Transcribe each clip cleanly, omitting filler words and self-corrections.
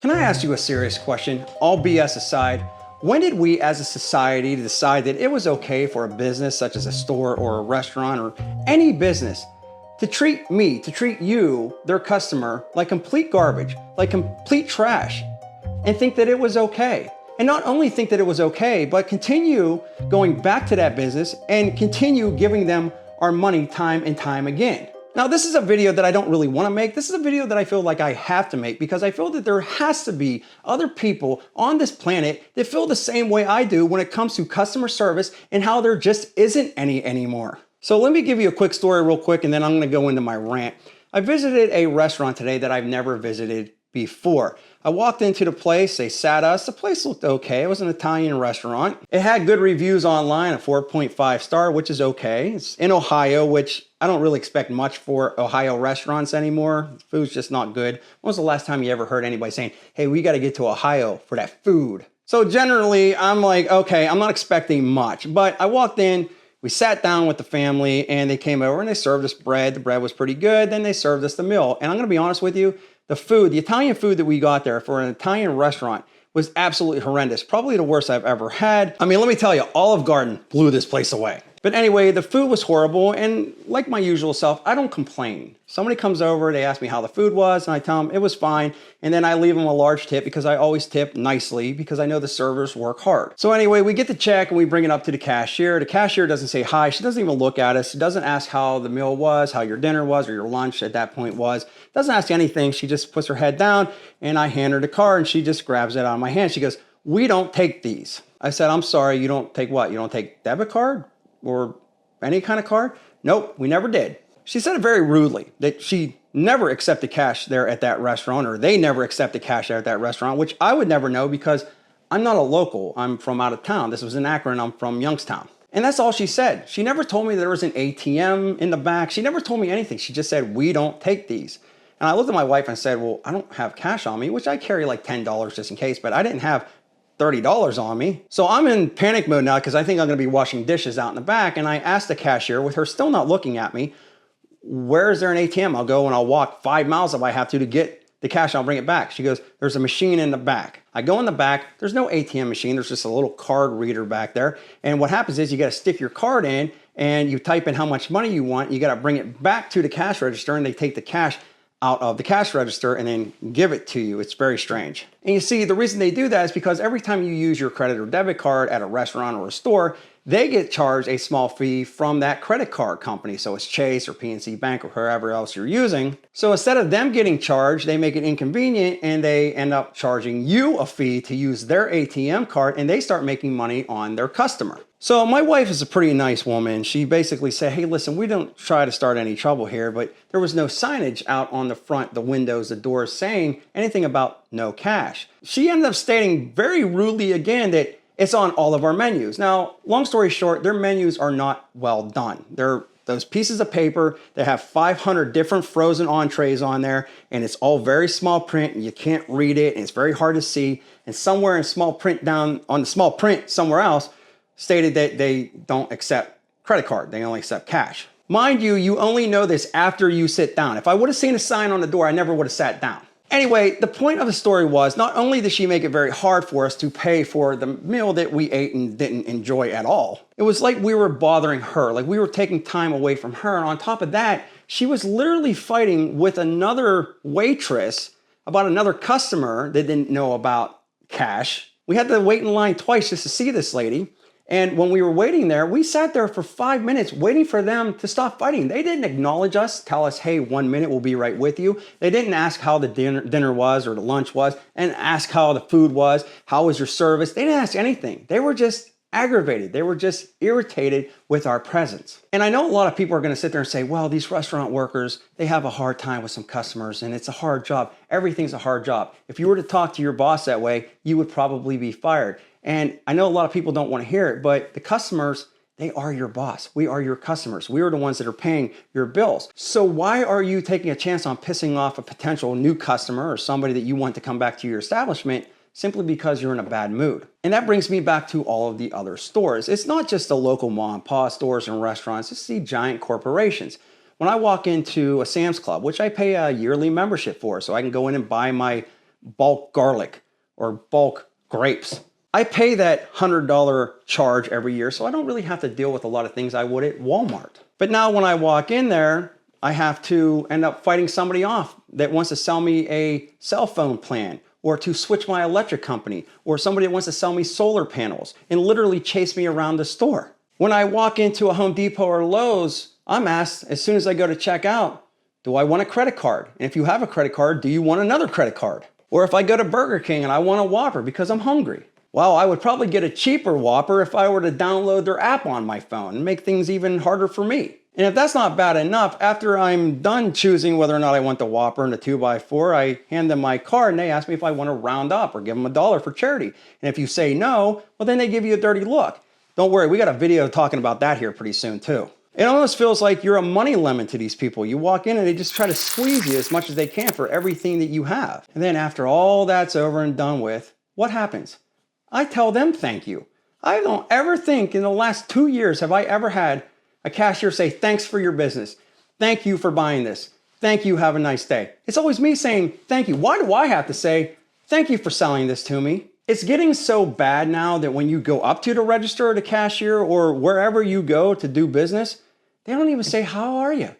Can I ask you a serious question? All BS aside, when did we as a society decide that it was okay for a business such as a store or a restaurant or any business to treat me, to treat you, their customer, like complete garbage, like complete trash, and think that it was okay? And not only think that it was okay, but continue going back to that business and continue giving them our money time and time again. Now, this is a video that I don't really want to make. This is a video that I feel like I have to make because I feel that there has to be other people on this planet that feel the same way I do when it comes to customer service and how there just isn't any anymore. So let me give you a quick story real quick and then I'm going to go into my rant. I visited a restaurant today that I've never visited before. I walked into the place, they sat us, the place looked okay. It was an Italian restaurant. It had good reviews online, a 4.5 star, which is okay. It's in Ohio, which I don't really expect much for Ohio restaurants anymore. Food's just not good. When was the last time you ever heard anybody saying, hey, we got to get to Ohio for that food? So generally, I'm like, okay, I'm not expecting much. But I walked in, we sat down with the family, and they came over and they served us bread. The bread was pretty good. Then they served us the meal. And I'm going to be honest with you, the food, the Italian food that we got there for an Italian restaurant was absolutely horrendous. Probably the worst I've ever had. I mean, let me tell you, Olive Garden blew this place away. But anyway, the food was horrible, and like my usual self, I don't complain. Somebody comes over, they ask me how the food was, and I tell them it was fine, and then I leave them a large tip because I always tip nicely because I know the servers work hard. So anyway, we get the check and we bring it up to the cashier. The cashier doesn't say hi, she doesn't even look at us, she doesn't ask how the meal was, how your dinner was, or your lunch at that point was. Doesn't ask anything, she just puts her head down, and I hand her the card, and she just grabs it out of my hand. She goes, we don't take these. I said, I'm sorry, you don't take what? You don't take debit card? Or any kind of card? Nope, we never did. She said it very rudely that she never accepted cash there at that restaurant, or they never accepted cash there at that restaurant, which I would never know because I'm not a local. I'm from out of town. This was in Akron. I'm from Youngstown. And that's all she said. She never told me there was an ATM in the back. She never told me anything. She just said, we don't take these. And I looked at my wife and said, well, I don't have cash on me, which I carry like $10 just in case, but I didn't have $30 on me. So I'm in panic mode now because I think I'm gonna be washing dishes out in the back, and I asked the cashier, with her still not looking at me, where is there an ATM? I'll go and I'll walk 5 miles if I have to get the cash, I'll bring it back. She goes, there's a machine in the back. I go in the back, there's no ATM machine, there's just a little card reader back there. And what happens is you gotta stick your card in and you type in how much money you want, you gotta bring it back to the cash register, and they take the cash out of the cash register and then give it to you. It's very strange. And you see, the reason they do that is because every time you use your credit or debit card at a restaurant or a store, they get charged a small fee from that credit card company. So it's Chase or PNC Bank or whoever else you're using. So instead of them getting charged, they make it inconvenient and they end up charging you a fee to use their ATM card, and they start making money on their customer. So my wife is a pretty nice woman. She basically said, hey, listen, we don't try to start any trouble here, but there was no signage out on the front, the windows, the doors saying anything about no cash. She ended up stating very rudely again that it's on all of our menus. Now, long story short, their menus are not well done. They're those pieces of paper that have 500 different frozen entrees on there, and it's all very small print, and you can't read it, and it's very hard to see. And somewhere in small print down on the small print somewhere else, stated that they don't accept credit card, they only accept cash. Mind you, you only know this after you sit down. If I would have seen a sign on the door, I never would have sat down. Anyway, the point of the story was, not only did she make it very hard for us to pay for the meal that we ate and didn't enjoy at all, it was like we were bothering her, like we were taking time away from her. And on top of that, she was literally fighting with another waitress about another customer that didn't know about cash. We had to wait in line twice just to see this lady. And when we were waiting there, we sat there for 5 minutes waiting for them to stop fighting. They didn't acknowledge us, tell us, hey, 1 minute, we'll be right with you. They didn't ask how the dinner was or the lunch was, and ask how the food was, how was your service. They didn't ask anything. They were just aggravated. They were just irritated with our presence. And I know a lot of people are gonna sit there and say, well, these restaurant workers, they have a hard time with some customers and it's a hard job. Everything's a hard job. If you were to talk to your boss that way, you would probably be fired. And I know a lot of people don't want to hear it, but the customers, they are your boss. We are your customers. We are the ones that are paying your bills. So why are you taking a chance on pissing off a potential new customer or somebody that you want to come back to your establishment simply because you're in a bad mood? And that brings me back to all of the other stores. It's not just the local mom and pop stores and restaurants, it's the giant corporations. When I walk into a Sam's Club, which I pay a yearly membership for, so I can go in and buy my bulk garlic or bulk grapes. I pay that $100 charge every year, so I don't really have to deal with a lot of things I would at Walmart. But now when I walk in there, I have to end up fighting somebody off that wants to sell me a cell phone plan, or to switch my electric company, or somebody that wants to sell me solar panels and literally chase me around the store. When I walk into a Home Depot or Lowe's, I'm asked as soon as I go to check out, do I want a credit card? And if you have a credit card, do you want another credit card? Or if I go to Burger King and I want a Whopper because I'm hungry. Well, I would probably get a cheaper Whopper if I were to download their app on my phone and make things even harder for me. And if that's not bad enough, after I'm done choosing whether or not I want the Whopper and the 2x4, I hand them my card and they ask me if I want to round up or give them $1 for charity. And if you say no, well, then they give you a dirty look. Don't worry, we got a video talking about that here pretty soon too. It almost feels like you're a money lemon to these people. You walk in and they just try to squeeze you as much as they can for everything that you have. And then after all that's over and done with, what happens? I tell them thank you. I don't ever think in the last 2 years have I ever had a cashier say, thanks for your business. Thank you for buying this. Thank you, have a nice day. It's always me saying thank you. Why do I have to say, thank you for selling this to me? It's getting so bad now that when you go up to the register or the cashier or wherever you go to do business, they don't even say, how are you?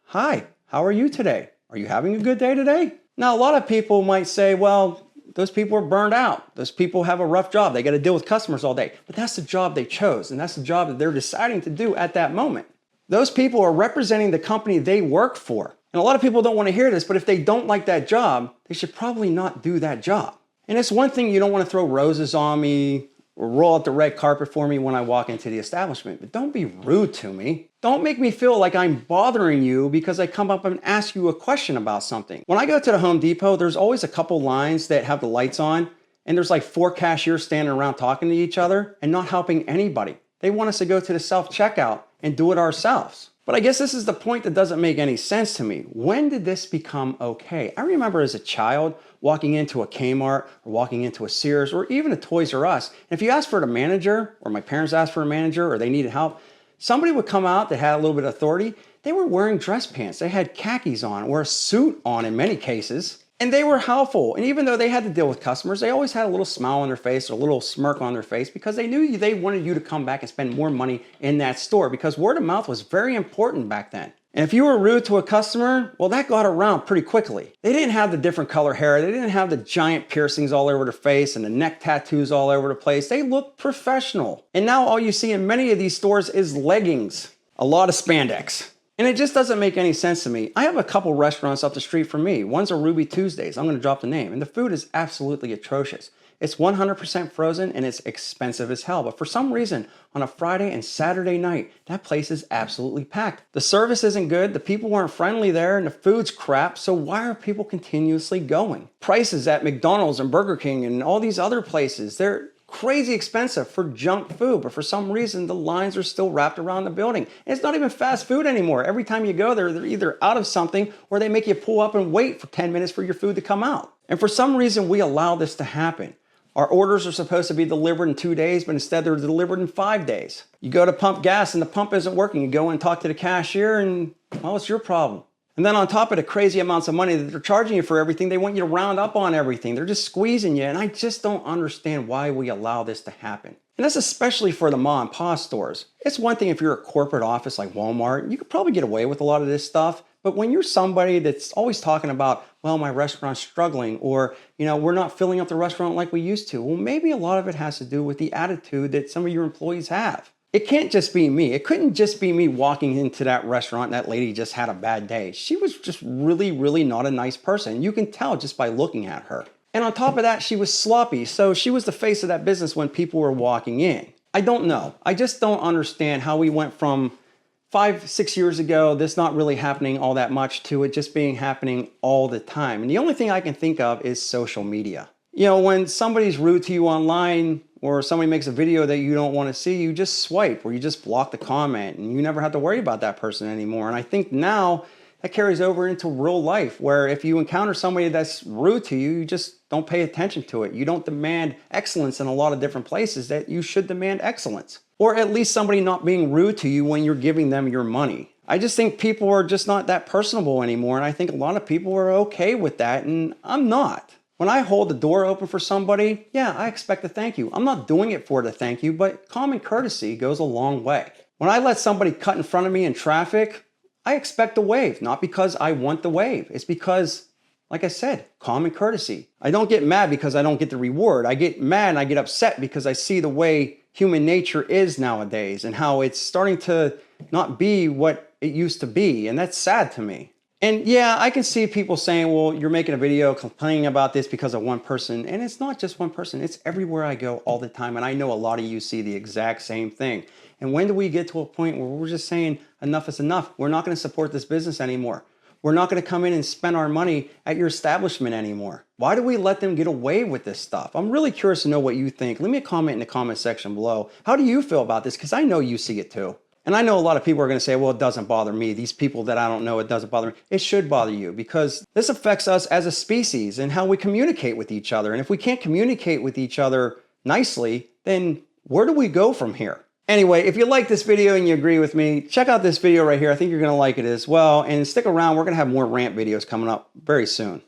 Hi, how are you today? Are you having a good day today? Now, a lot of people might say, well, those people are burned out. Those people have a rough job. They got to deal with customers all day. But that's the job they chose, and that's the job that they're deciding to do at that moment. Those people are representing the company they work for. And a lot of people don't want to hear this, but if they don't like that job, they should probably not do that job. And it's one thing you don't want to throw roses on me or roll out the red carpet for me when I walk into the establishment, but don't be rude to me. Don't make me feel like I'm bothering you because I come up and ask you a question about something. When I go to the Home Depot, there's always a couple lines that have the lights on, and there's like 4 cashiers standing around talking to each other and not helping anybody. They want us to go to the self-checkout and do it ourselves. But I guess this is the point that doesn't make any sense to me. When did this become okay? I remember as a child walking into a Kmart or walking into a Sears or even a Toys R Us. And if you asked for the manager, or my parents asked for a manager, or they needed help, somebody would come out that had a little bit of authority. They were wearing dress pants. They had khakis on or a suit on in many cases. And they were helpful. And even though they had to deal with customers, they always had a little smile on their face or a little smirk on their face because they knew they wanted you to come back and spend more money in that store because word of mouth was very important back then. And if you were rude to a customer, well, that got around pretty quickly. They didn't have the different color hair. They didn't have the giant piercings all over their face and the neck tattoos all over the place. They looked professional. And now all you see in many of these stores is leggings, a lot of spandex. And it just doesn't make any sense to me. I have a couple restaurants up the street from me. One's a Ruby Tuesdays. I'm going to drop the name. And the food is absolutely atrocious. It's 100% frozen and it's expensive as hell. But for some reason, on a Friday and Saturday night, that place is absolutely packed. The service isn't good. The people weren't friendly there and the food's crap. So why are people continuously going? Prices at McDonald's and Burger King and all these other places, they're crazy expensive for junk food, but for some reason the lines are still wrapped around the building. And it's not even fast food anymore. Every time you go there, they're either out of something or they make you pull up and wait for 10 minutes for your food to come out. And for some reason we allow this to happen. Our orders are supposed to be delivered in 2 days, but instead they're delivered in 5 days. You go to pump gas and the pump isn't working. You go and talk to the cashier and, well, it's your problem. And then on top of the crazy amounts of money that they're charging you for everything, they want you to round up on everything. They're just squeezing you. And I just don't understand why we allow this to happen. And that's especially for the mom and pop stores. It's one thing if you're a corporate office like Walmart, you could probably get away with a lot of this stuff. But when you're somebody that's always talking about, well, my restaurant's struggling, or, we're not filling up the restaurant like we used to. Well, maybe a lot of it has to do with the attitude that some of your employees have. It can't just be me. It couldn't just be me walking into that restaurant and that lady just had a bad day. She was just really, really not a nice person. You can tell just by looking at her. And on top of that, she was sloppy. So she was the face of that business when people were walking in. I don't know. I just don't understand how we went from 5-6 years ago, this not really happening all that much, to it just being happening all the time. And the only thing I can think of is social media. When somebody's rude to you online or somebody makes a video that you don't want to see, you just swipe or you just block the comment and you never have to worry about that person anymore. And I think now that carries over into real life, where if you encounter somebody that's rude to you, you just don't pay attention to it. You don't demand excellence in a lot of different places that you should demand excellence. Or at least somebody not being rude to you when you're giving them your money. I just think people are just not that personable anymore. And I think a lot of people are okay with that. And I'm not. When I hold the door open for somebody, yeah, I expect a thank you. I'm not doing it for the thank you, but common courtesy goes a long way. When I let somebody cut in front of me in traffic, I expect a wave, not because I want the wave. It's because, like I said, common courtesy. I don't get mad because I don't get the reward. I get mad and I get upset because I see the way human nature is nowadays and how it's starting to not be what it used to be. And that's sad to me. And yeah, I can see people saying, well, you're making a video complaining about this because of one person. And it's not just one person. It's everywhere I go all the time. And I know a lot of you see the exact same thing. And when do we get to a point where we're just saying enough is enough? We're not going to support this business anymore. We're not going to come in and spend our money at your establishment anymore. Why do we let them get away with this stuff? I'm really curious to know what you think. Leave me a comment in the comment section below. How do you feel about this? Because I know you see it too. And I know a lot of people are going to say, well, it doesn't bother me. These people that I don't know, it doesn't bother me. It should bother you because this affects us as a species and how we communicate with each other. And if we can't communicate with each other nicely, then where do we go from here? Anyway, if you like this video and you agree with me, check out this video right here. I think you're going to like it as well. And stick around. We're going to have more rant videos coming up very soon.